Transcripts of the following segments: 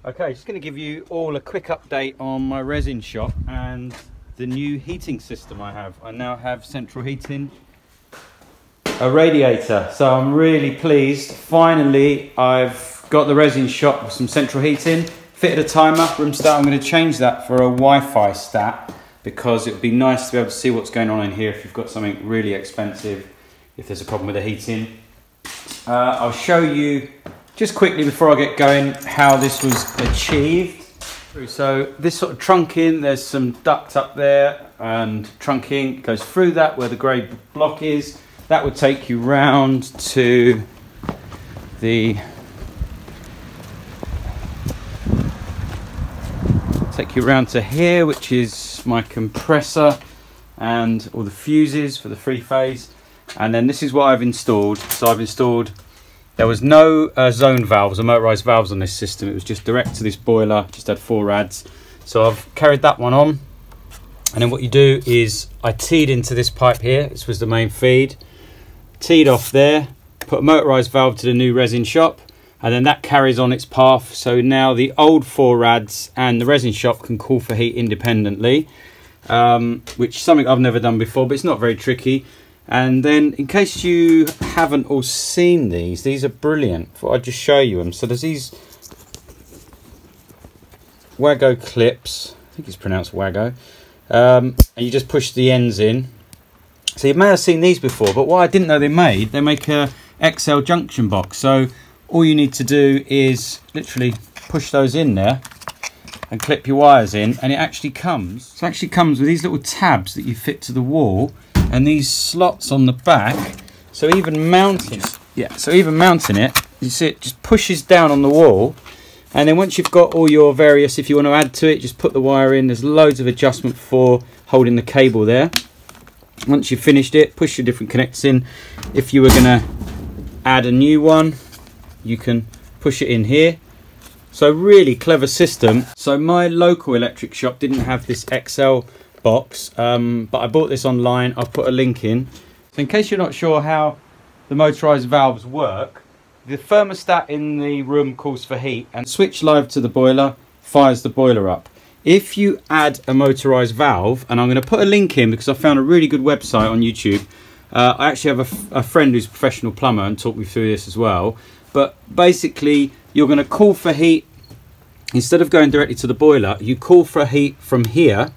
Okay, just going to give you all a quick update on my resin shop and the new heating system I have. I now have central heating, a radiator, so I'm really pleased. Finally, I've got the resin shop with some central heating, fitted a timer, room stat. I'm going to change that for a Wi-Fi stat because it would be nice to be able to see what's going on in here if you've got something really expensive, if there's a problem with the heating. I'll show you just quickly before I get going how this was achieved. So this sort of trunking, there's some duct up there and trunking goes through that where the grey block is. That would take you round to the here, which is my compressor and all the fuses for the 3-phase. And then this is what I've installed. So I've installed, there was no zone valves or motorised valves on this system. It was just direct to this boiler, just had 4 rads. So I've carried that one on. And then what you do is I teed into this pipe here. This was the main feed. Teed off there, put a motorised valve to the new resin shop. And then that carries on its path. So now the old 4 rads and the resin shop can cool for heat independently. Which is something I've never done before, but it's not very tricky. And then in case you haven't all seen these are brilliant. Thought I'd just show you them. So there's these Wago clips, I think it's pronounced Wago, and you just push the ends in. So you may have seen these before, but what I didn't know they make a XL junction box. So all you need to do is literally push those in there and clip your wires in, and it actually comes with these little tabs that you fit to the wall and these slots on the back. So even mounting it, you see it just pushes down on the wall. And then once you've got all your various, if you want to add to it, just put the wire in. There's loads of adjustment for holding the cable there. Once you've finished it, push your different connectors in. If you were going to add a new one, you can push it in here. So really clever system. So my local electric shop didn't have this XL box, but I bought this online. I'll put a link in. So in case you're not sure how the motorised valves work, the thermostat in the room calls for heat and switch live to the boiler, fires the boiler up. If you add a motorised valve, and I'm going to put a link in because I found a really good website on YouTube. I actually have a friend who's a professional plumber and talked me through this as well. But basically, you're going to call for heat. Instead of going directly to the boiler, you call for heat from here.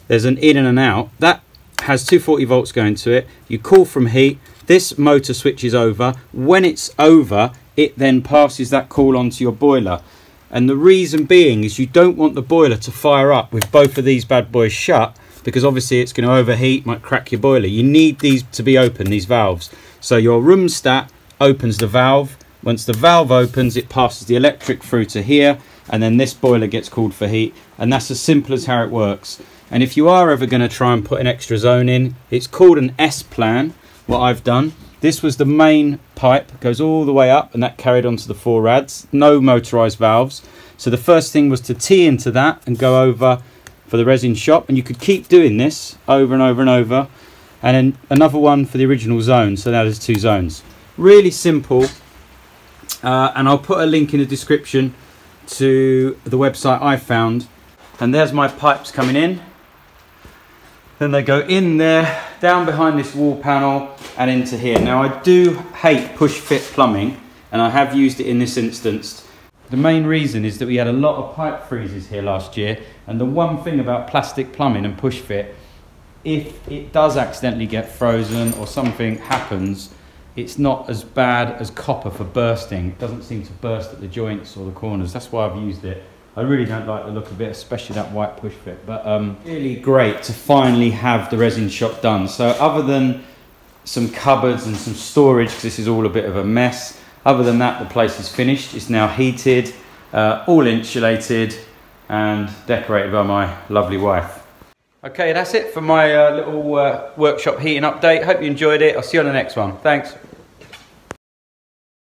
There's an in and an out. That has 240 volts going to it. You call from heat. This motor switches over. When it's over, it then passes that call onto your boiler. And the reason being is you don't want the boiler to fire up with both of these bad boys shut, because obviously it's going to overheat, might crack your boiler. You need these to be open, these valves. So your room stat opens the valve. Once the valve opens, it passes the electric through to here, and then this boiler gets called for heat. And that's as simple as how it works. And if you are ever going to try and put an extra zone in, it's called an S-plan, what I've done. This was the main pipe, goes all the way up, and that carried onto the 4 rads. No motorised valves. So the first thing was to tee into that and go over for the resin shop. And you could keep doing this over and over and over. And then another one for the original zone. So now there's 2 zones. Really simple. And I'll put a link in the description to the website I found. And there's my pipes coming in. Then they go in there, down behind this wall panel and into here. Now I do hate push fit plumbing, and I have used it in this instance. The main reason is that we had a lot of pipe freezes here last year, and the one thing about plastic plumbing and push fit, if it does accidentally get frozen or something happens, it's not as bad as copper for bursting. It doesn't seem to burst at the joints or the corners. That's why I've used it. I really don't like the look of it, especially that white push fit, but really great to finally have the resin shop done. So other than some cupboards and some storage, because this is all a bit of a mess, other than that, the place is finished. It's now heated, all insulated and decorated by my lovely wife. Okay, that's it for my little workshop heating update. Hope you enjoyed it. I'll see you on the next one. Thanks.